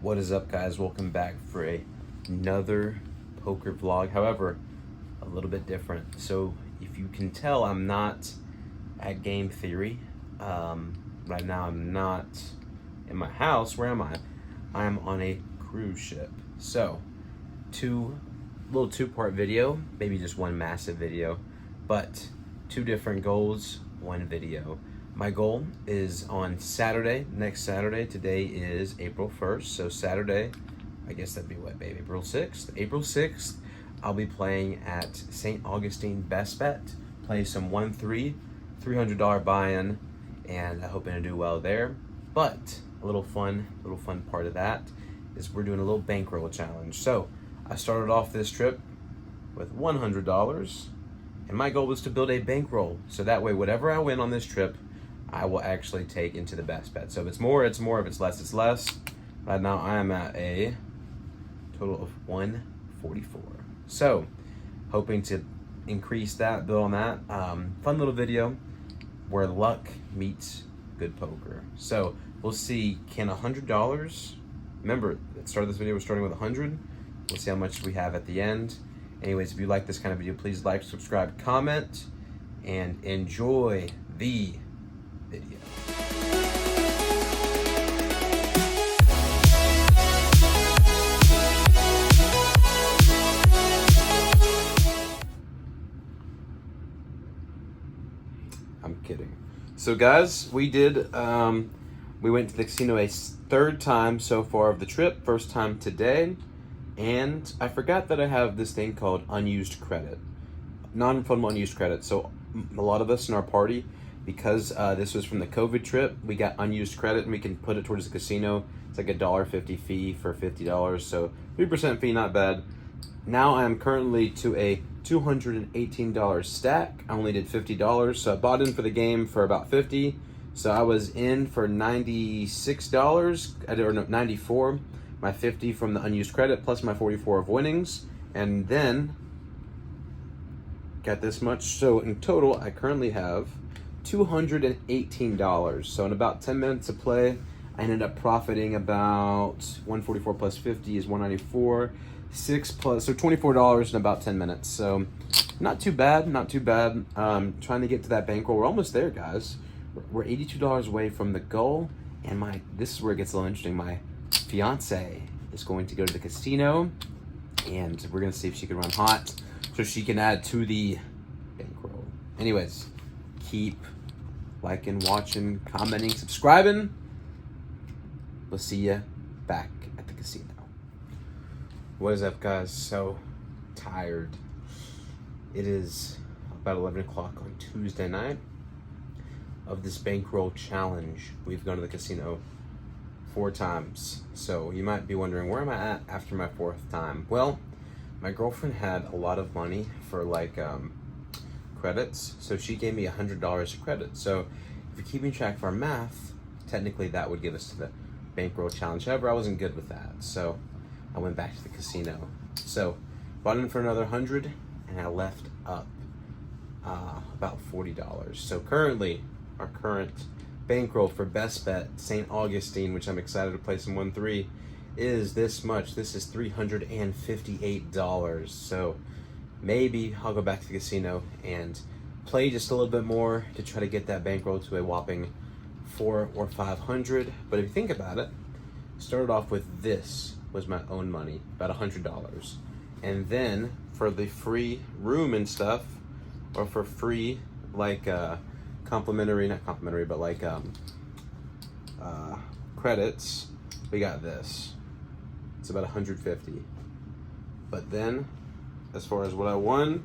What is up, guys? Welcome back for another poker vlog. However, a little bit different. So if you can tell, I'm not at Game Theory. Right now I'm not in my house. Where am I? I'm on a cruise ship. So little two-part video, maybe just one massive video, but two different goals, one video. My goal is on Saturday, next Saturday. Today is April 1st, so Saturday, I guess that'd be what, babe? April 6th? April 6th, I'll be playing at St. Augustine Bestbet, play some 1-3, $300 buy-in, and I'm hoping to do well there. But a little fun part of that is we're doing a little bankroll challenge. So I started off this trip with $100, and my goal was to build a bankroll. So that way, whatever I win on this trip, I will actually take into the best bet. So if it's more, it's more. If it's less, it's less. Right now, I am at a total of 144. So, hoping to increase that, build on that. Fun little video where luck meets good poker. So, we'll see, can $100, remember, at the start of this video, we're starting with 100. We'll see how much we have at the end. Anyways, if you like this kind of video, please like, subscribe, comment, and enjoy the video. I'm kidding. So guys, we went to the casino a third time so far of the trip, first time today, and I forgot that I have this thing called unused credit, non-refundable unused credit. So a lot of us in our party, because this was from the COVID trip, we got unused credit and we can put it towards the casino. It's like a $1.50 fee for $50, so 3% fee, not bad. Now I'm currently to a $218 stack. I only did $50, so I bought in for the game for about $50. So I was in for $96, or no, $94. My $50 from the unused credit plus my $44 of winnings, and then got this much. So in total, I currently have $218. So in about 10 minutes of play, I ended up profiting about 144 plus 50 is 194. 6 plus, so $24 in about 10 minutes. So not too bad, not too bad. Trying to get to that bankroll. We're almost there, guys. We're $82 away from the goal, and this is where it gets a little interesting. My fiance is going to go to the casino, and we're gonna see if she can run hot so she can add to the bankroll. Anyways, keep liking, watching, commenting, subscribing. We'll see you back at the casino. What is up, guys? So tired. It is about 11 o'clock on Tuesday night of this bankroll challenge. We've gone to the casino 4 times. So you might be wondering, where am I at after my 4th time? Well, my girlfriend had a lot of money for like credits, so she gave me $100 of credit. So if you're keeping track of our math, technically that would give us to the bankroll challenge. However, I wasn't good with that, so I went back to the casino. So bought in for another 100, and I left up about $40. So currently, our current bankroll for Bestbet St. Augustine, which I'm excited to play some 1-3, is this much. This is $358. So maybe I'll go back to the casino and play just a little bit more to try to get that bankroll to a whopping 400 or 500. But if you think about it, started off with this was my own money, about $100, and then for the free room and stuff, or for free like complimentary, not complimentary, but like credits, we got this. It's about $150. But then, as far as what I won,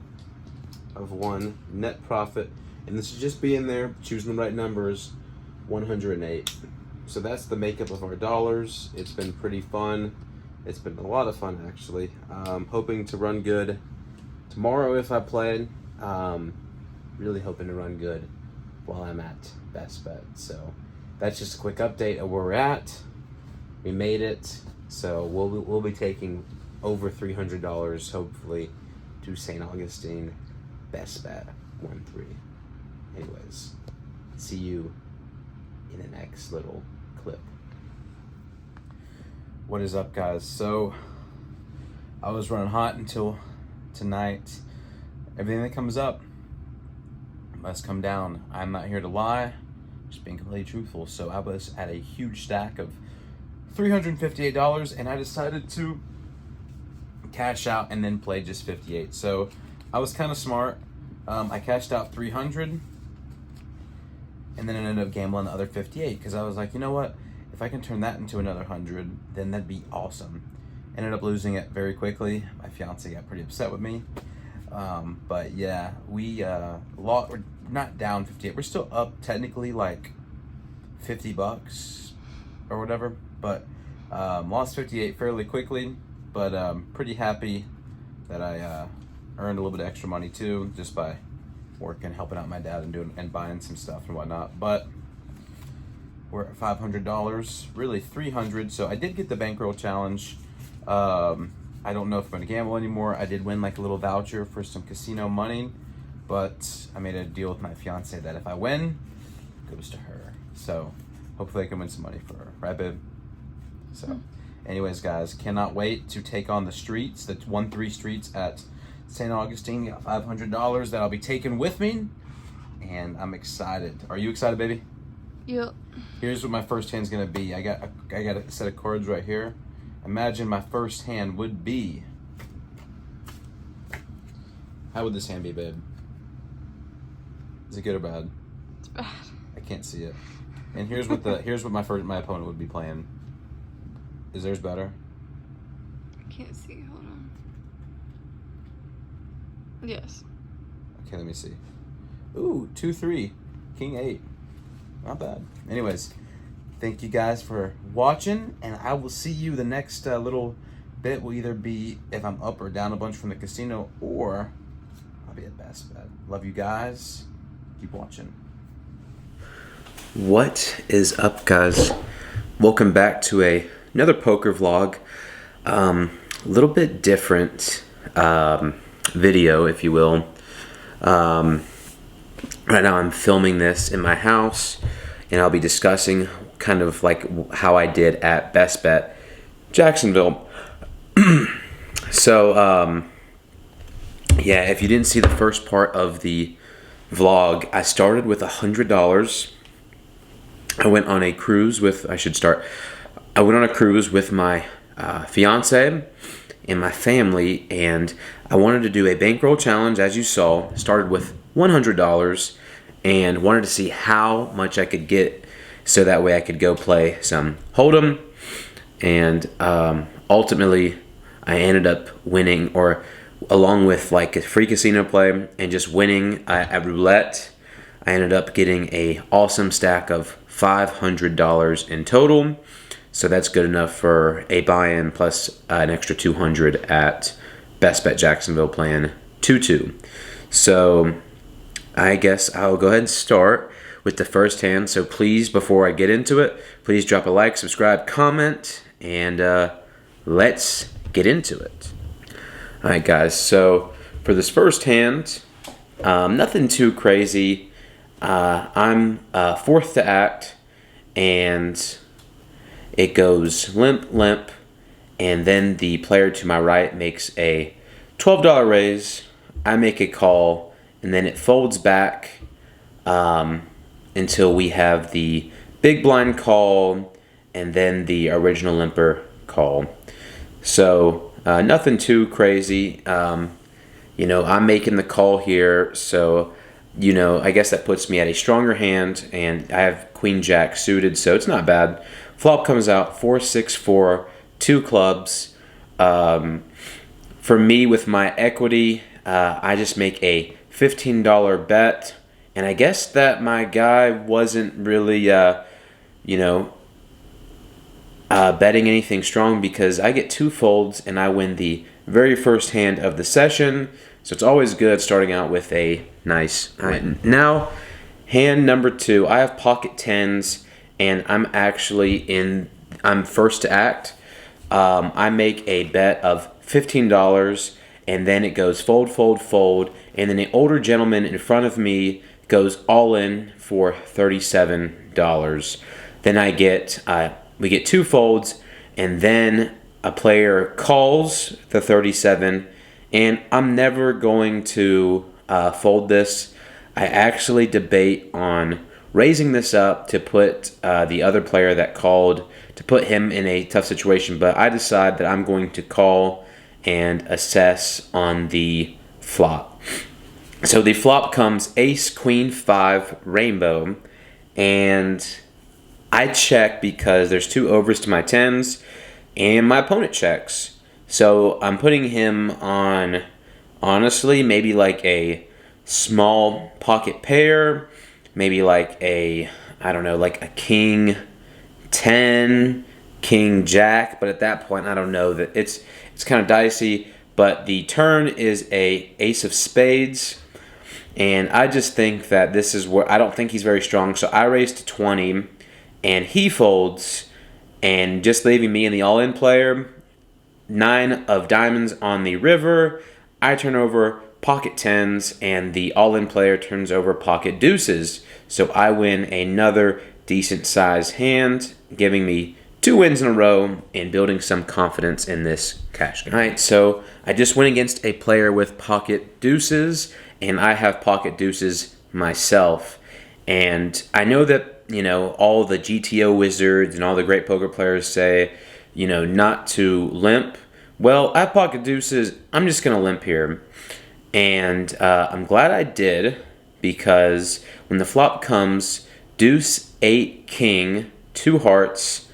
I've won net profit, and this is just being there, choosing the right numbers, 108. So that's the makeup of our dollars. It's been pretty fun. It's been a lot of fun, actually. Hoping to run good tomorrow if I play. Really hoping to run good while I'm at Bestbet. So that's just a quick update of where we're at. We made it. So we'll be taking over $300, hopefully, to St. Augustine Bestbet 1-3. Anyways, see you in the next little clip. What is up, guys? So I was running hot until tonight. Everything that comes up must come down. I'm not here to lie, just being completely truthful. So I was at a huge stack of $358 and I decided to cash out and then play just 58. So I was kind of smart. I cashed out 300 and then I ended up gambling the other 58 because I was like, you know what? If I can turn that into another 100, then that'd be awesome. Ended up losing it very quickly. My fiance got pretty upset with me. But yeah, we're not down 58. We're still up technically like $50 or whatever, but lost 58 fairly quickly. But pretty happy that I earned a little bit of extra money too, just by working, helping out my dad and buying some stuff and whatnot. But we're at $500, really $300. So I did get the bankroll challenge. I don't know if I'm gonna gamble anymore. I did win like a little voucher for some casino money, but I made a deal with my fiance that if I win, it goes to her. So hopefully I can win some money for her, right, babe? So anyways, guys, cannot wait to take on the streets, the 1-3 streets at St. Augustine. Got $500 that I'll be taking with me, and I'm excited. Are you excited, baby? Yep. Here's what my first hand's gonna be. I got a set of cards right here. Imagine my first hand would be. How would this hand be, babe? Is it good or bad? It's bad. I can't see it. And here's what my opponent would be playing. Is theirs better? I can't see. Hold on. Yes. Okay, let me see. Ooh, 2-3, King 8. Not bad. Anyways, thank you guys for watching, and I will see you the next little bit. Will either be if I'm up or down a bunch from the casino, or I'll be at Bestbet. Love you guys. Keep watching. What is up, guys? Welcome back to another poker vlog. A little bit different video, if you will. Right now I'm filming this in my house, and I'll be discussing kind of like how I did at Bestbet Jacksonville. So yeah, if you didn't see the first part of the vlog, I started with $100. I went on a cruise with I went on a cruise with my fiance and my family, and I wanted to do a bankroll challenge. As you saw, started with $100 and wanted to see how much I could get, so that way I could go play some Hold'em. And ultimately I ended up winning, or along with like a free casino play and just winning at roulette, I ended up getting a awesome stack of $500 in total. So that's good enough for a buy-in plus an extra $200 at Bestbet Jacksonville playing 2-2. So I guess I'll go ahead and start with the first hand. So please, before I get into it, please drop a like, subscribe, comment, and let's get into it. All right, guys. So for this first hand, nothing too crazy. I'm fourth to act, and it goes limp, limp, and then the player to my right makes a $12 raise. I make a call, and then it folds back until we have the big blind call and then the original limper call. So nothing too crazy. You know, I'm making the call here, so you know, I guess that puts me at a stronger hand, and I have Queen Jack suited, so it's not bad. Flop comes out 4-6-4, 2 clubs. For me, with my equity, I just make a $15 bet, and I guess that my guy wasn't really, you know, betting anything strong, because I get 2 folds and I win the very first hand of the session. So it's always good starting out with a nice win. Now, hand number 2, I have pocket 10s, and I'm first to act. I make a bet of $15, and then it goes fold, fold, fold, and then the older gentleman in front of me goes all in for $37. Then we get 2 folds, and then a player calls the 37, and I'm never going to fold this. I actually debate on raising this up to put the other player that called, to put him in a tough situation, but I decide that I'm going to call and assess on the flop. So the flop comes ace, queen, 5, rainbow, and I check because there's 2 overs to my 10s, and my opponent checks. So I'm putting him on, honestly, maybe like a small pocket pair, maybe like a, I don't know, like a king 10, king jack, but at that point I don't know, that it's kind of dicey. But the turn is a ace of spades, and I just think that this is where I don't think he's very strong, so I raise to 20 and he folds, and just leaving me and the all-in player. 9 of diamonds on the river. I turn over pocket 10s, and the all-in player turns over pocket deuces. So I win another decent sized hand, giving me 2 wins in a row and building some confidence in this cash game. All right, so I just went against a player with pocket deuces, and I have pocket deuces myself. And I know that, all the GTO wizards and all the great poker players say, not to limp. Well, I have pocket deuces. I'm just going to limp here. And I'm glad I did, because when the flop comes, deuce, 8, king, 2 hearts,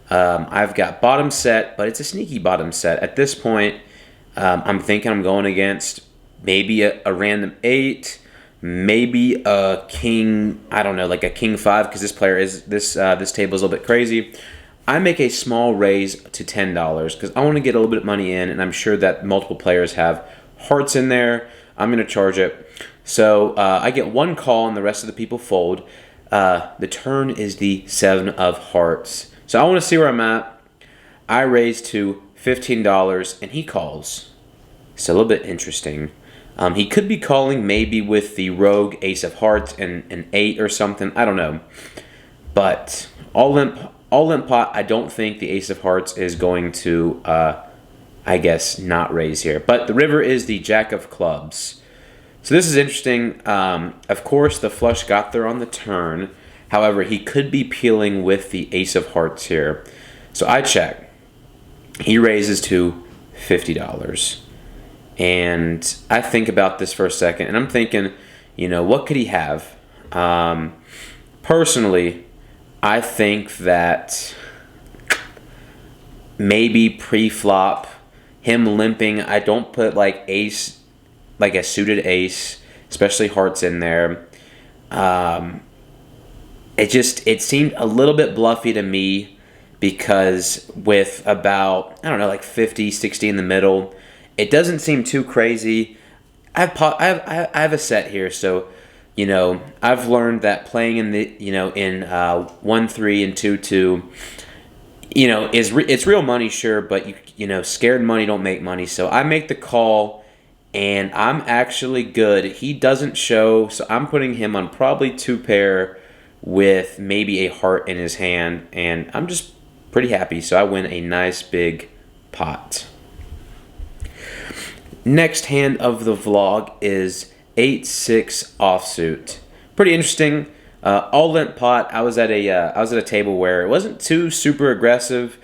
I've got bottom set, but it's a sneaky bottom set. At this point, I'm thinking I'm going against maybe a random 8, maybe a king, I don't know, like a king 5, because this player is, this table is a little bit crazy. I make a small raise to $10 because I want to get a little bit of money in, and I'm sure that multiple players have hearts in there. I'm going to charge it. So I get 1 call and the rest of the people fold. The turn is the 7 of hearts. So I want to see where I'm at. I raise to $15 and he calls. It's a little bit interesting. He could be calling maybe with the rogue ace of hearts and an 8 or something. I don't know. But all in pot, I don't think the ace of hearts is going to, I guess, not raise here. But the river is the jack of clubs. So this is interesting. Of course, the flush got there on the turn. However, he could be peeling with the ace of hearts here. So I check. He raises to $50. And I think about this for a second. And I'm thinking, what could he have? Personally, I think that maybe pre-flop, him limping, I don't put like ace, like a suited ace, especially hearts in there. It seemed a little bit bluffy to me, because with about, I don't know, like 50, 60 in the middle, it doesn't seem too crazy. I have a set here, so I've learned that playing in the in 1-3 and 2-2, it's real money, sure, but scared money don't make money. So I make the call, and I'm actually good. He doesn't show, so I'm putting him on probably 2 pair with maybe a heart in his hand, and I'm just pretty happy. So I win a nice big pot. Next hand of the vlog is 8-6 offsuit. Pretty interesting. All limp pot. I was at a table where it wasn't too super aggressive.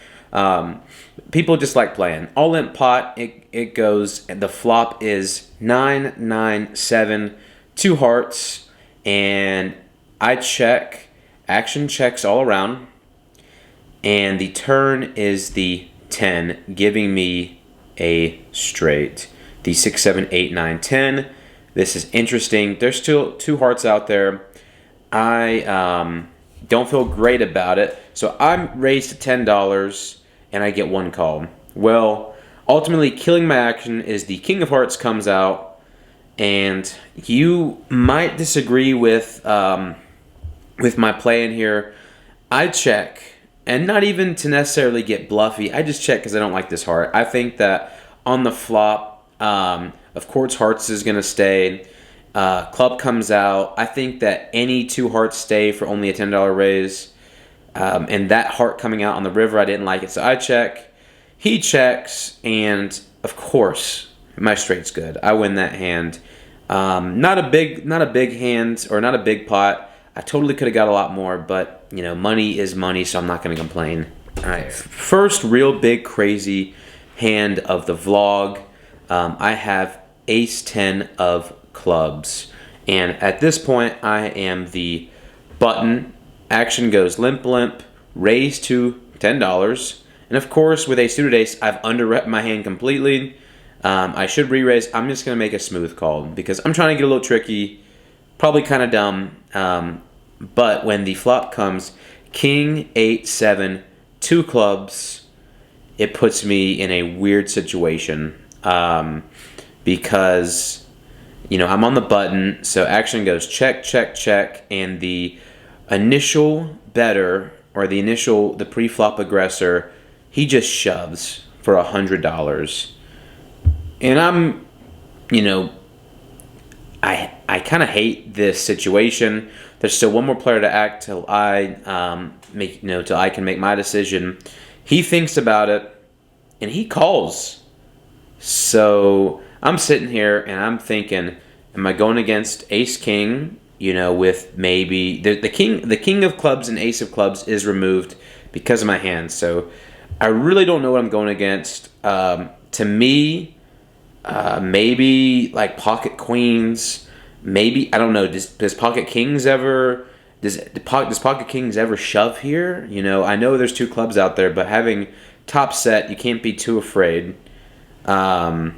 People just like playing. All limp pot. It goes. The flop is 9-9-7, 2 hearts, and I check. Action checks all around, and the turn is the 10, giving me a straight. The 6, 7, 8, 9, 10. This is interesting. There's still 2 hearts out there. I don't feel great about it. So I'm raised to $10 and I get 1 call. Well, ultimately killing my action is the king of hearts comes out, and you might disagree with my play in here. I check, and not even to necessarily get bluffy. I just check because I don't like this heart. I think that on the flop, of course, hearts is going to stay. Club comes out. I think that any 2 hearts stay for only a $10 raise. And that heart coming out on the river, I didn't like it. So I check, he checks, and of course, my straight's good. I win that hand. Not a big hand or not a big pot. I totally could have got a lot more, but money is money, so I'm not going to complain. All right, first real big crazy hand of the vlog. I have Ace 10 of clubs, and at this point, I am the button. Action goes limp, limp, raise to $10. And of course, with Ace suited ace, I've underrepped my hand completely. I should re-raise. I'm just going to make a smooth call because I'm trying to get a little tricky. Probably kind of dumb. But when the flop comes, King, 8, 7, 2 clubs, it puts me in a weird situation. Because, I'm on the button. So action goes check, check, check. And the initial better, or the pre-flop aggressor, he just shoves for $100. And I'm, I kind of hate this situation. There's still one more player to act till I till I can make my decision. He thinks about it, and he calls. So I'm sitting here and I'm thinking, am I going against Ace King? With maybe the king of clubs and ace of clubs is removed because of my hand. So I really don't know what I'm going against. To me, maybe like pocket queens. Maybe, I don't know. Does pocket kings ever? Does pocket kings ever shove here? I know there's 2 clubs out there, but having top set, you can't be too afraid. I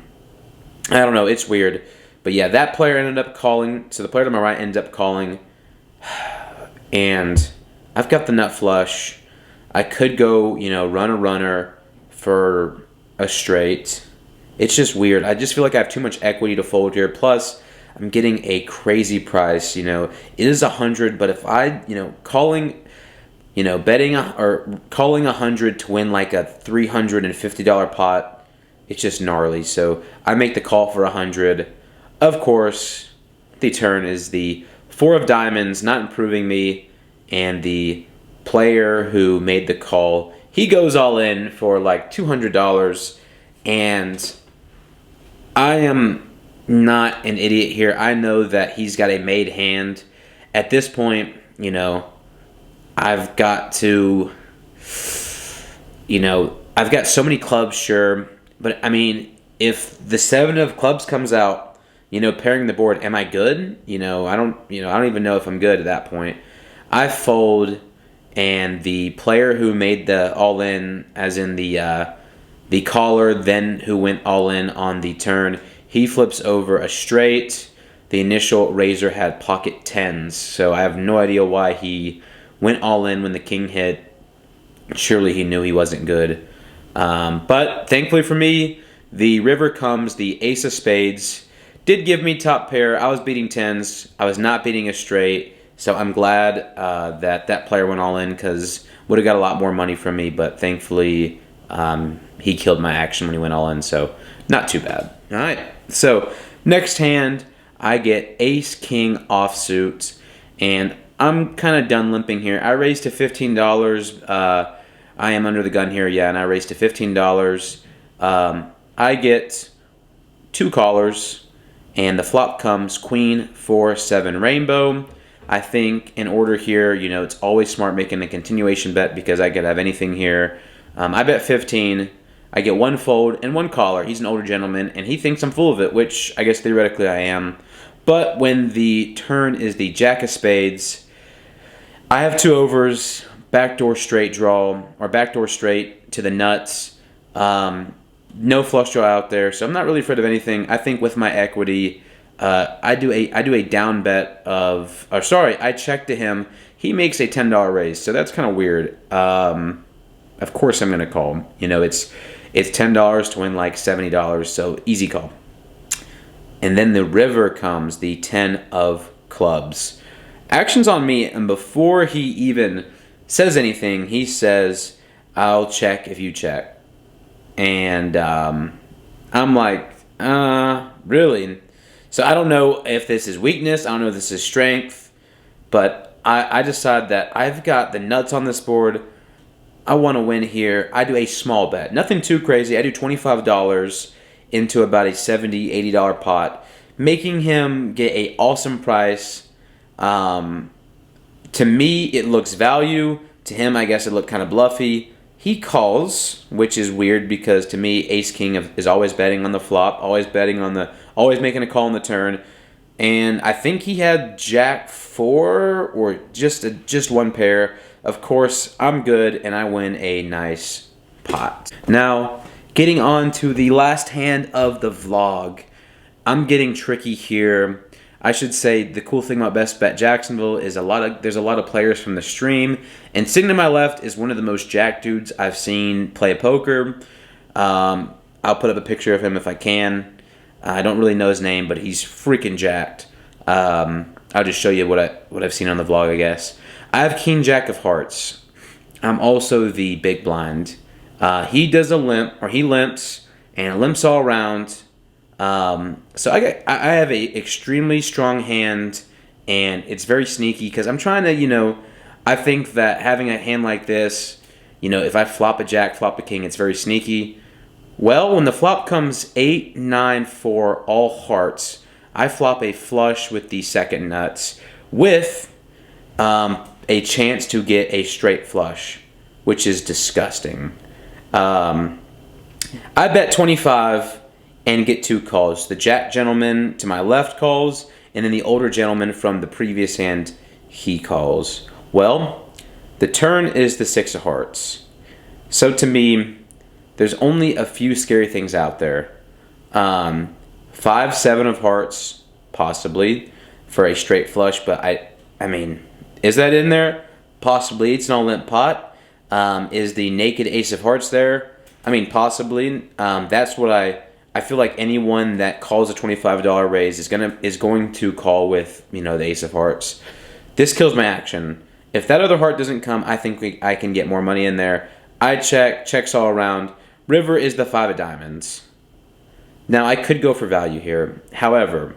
don't know. It's weird. But yeah, that player ended up calling. So the player to my right ended up calling. And I've got the nut flush. I could go, run a runner for a straight. It's just weird. I just feel like I have too much equity to fold here. Plus, I'm getting a crazy price. It is 100, but if I, calling, betting or calling 100 to win like a $350 pot, it's just gnarly. So I make the call for 100. Of course, the turn is the 4 of diamonds, not improving me, and the player who made the call, he goes all in for like $200, and I am not an idiot here. I know that he's got a made hand. At this point, I've got to, I've got so many clubs, sure, but I mean, if the 7 of clubs comes out, pairing the board, am I good? I don't even know if I'm good at that point. I fold, and the player who made the all-in, as in the caller, then who went all-in on the turn, he flips over a straight. The initial raiser had pocket 10s, so I have no idea why he went all-in when the king hit. Surely he knew he wasn't good. But thankfully for me, the river comes, the ace of spades. Did give me top pair. I was beating 10s. I was not beating a straight. So I'm glad that player went all in because would have got a lot more money from me. But thankfully, he killed my action when he went all in. So not too bad. All right. So next hand, I get ace king offsuit. And I'm kind of done limping here. I raised to $15. I am under the gun here. Yeah, and I raised to $15. I get 2 callers. And the flop comes queen, 4, 7 rainbow. I think in order here, it's always smart making a continuation bet because I could have anything here. I bet 15. I get 1 fold and 1 caller. He's an older gentleman, and he thinks I'm full of it, which I guess theoretically I am. But when the turn is the jack of spades, I have 2 overs, backdoor straight draw, or backdoor straight to the nuts. No flush draw out there, so I'm not really afraid of anything. I think with my equity, I do a down bet of, I check to him. He makes a $10 raise, so that's kind of weird. Of course I'm going to call. It's $10 to win like $70, so easy call. And then the river comes, the 10 of clubs. Action's on me, and before he even says anything, he says, I'll check if you check. And I'm like, really? So I don't know if this is weakness. I don't know if this is strength. But I decide that I've got the nuts on this board. I want to win here. I do a small bet. Nothing too crazy. I do $25 into about a $70, $80 pot, making him get a awesome price. To me, it looks value. To him, I guess it looked kind of bluffy. He calls, which is weird because to me, Ace King is always betting on the flop, always making a call on the turn. And I think he had Jack 4 or just one pair. Of course, I'm good and I win a nice pot. Now, getting on to the last hand of the vlog. I'm getting tricky here. I should say the cool thing about Bestbet Jacksonville is there's a lot of players from the stream, and sitting to my left is one of the most jacked dudes I've seen play poker. I'll put up a picture of him if I can. I don't really know his name, but he's freaking jacked. I'll just show you what I've seen on the vlog, I guess. I have King Jack of Hearts. I'm also the big blind. He does a limp, or he limps, and limps all around. So I have a extremely strong hand, and it's very sneaky because I'm trying to, I think that having a hand like this, if I flop a jack, flop a king, it's very sneaky. Well, when the flop comes 8, 9, 4, all hearts, I flop a flush with the second nuts with a chance to get a straight flush, which is disgusting. I bet 25 and get 2 calls. The jack gentleman to my left calls, and then the older gentleman from the previous hand, he calls. Well, the turn is the 6 of hearts. So to me, there's only a few scary things out there. 5, 7 of hearts, possibly, for a straight flush, but I mean, is that in there? Possibly. It's an all-limp pot. Is the naked ace of hearts there? I mean, possibly. That's what I feel like anyone that calls a $25 raise is going to call with, the ace of hearts. This kills my action. If that other heart doesn't come, I think I can get more money in there. I checks all around. River is the 5 of diamonds. Now, I could go for value here. However,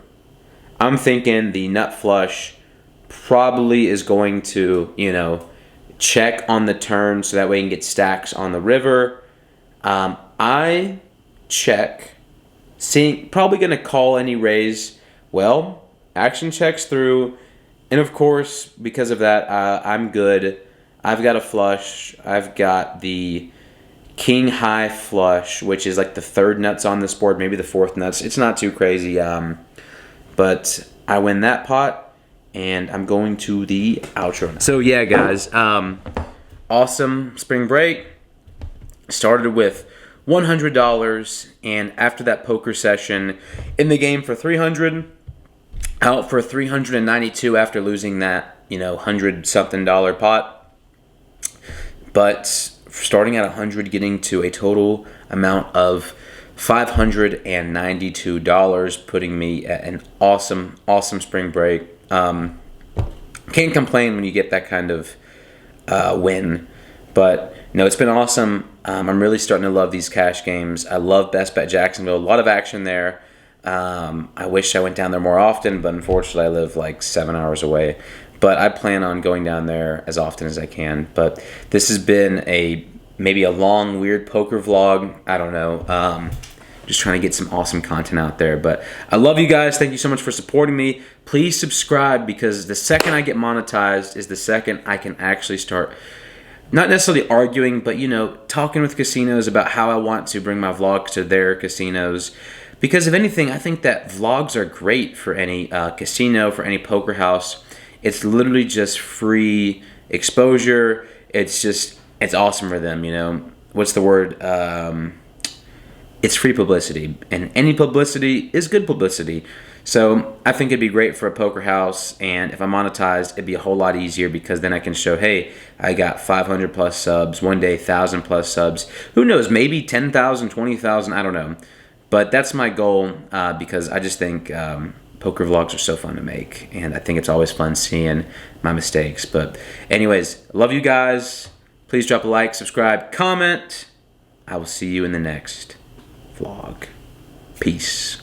I'm thinking the nut flush probably is going to, check on the turn so that way you can get stacks on the river. I check. Probably going to call any raise. Well, action checks through. And of course, because of that, I'm good. I've got a flush. I've got the king high flush, which is like the 3rd nuts on this board, maybe the 4th nuts. It's not too crazy. But I win that pot, and I'm going to the outro now. So yeah, guys, awesome spring break. Started with $100, and after that poker session, in the game for $300, out for $392 after losing that, $100-something pot. But starting at $100, getting to a total amount of $592, putting me at an awesome spring break. Can't complain when you get that kind of win. But it's been awesome. I'm really starting to love these cash games. I love Bestbet Jacksonville. A lot of action there. I wish I went down there more often, but unfortunately I live like 7 hours away. But I plan on going down there as often as I can. But this has been maybe a long, weird poker vlog. I don't know. Just trying to get some awesome content out there. But I love you guys. Thank you so much for supporting me. Please subscribe, because the second I get monetized is the second I can actually start, not necessarily arguing, but, talking with casinos about how I want to bring my vlogs to their casinos. Because if anything, I think that vlogs are great for any casino, for any poker house. It's literally just free exposure. It's awesome for them, What's the word? It's free publicity, and any publicity is good publicity. So I think it'd be great for a poker house, and if I monetized, it'd be a whole lot easier, because then I can show, hey, I got 500 plus subs, one day 1,000 plus subs. Who knows, maybe 10,000, 20,000, I don't know. But that's my goal, because I just think poker vlogs are so fun to make, and I think it's always fun seeing my mistakes. But anyways, love you guys. Please drop a like, subscribe, comment. I will see you in the next vlog. Peace.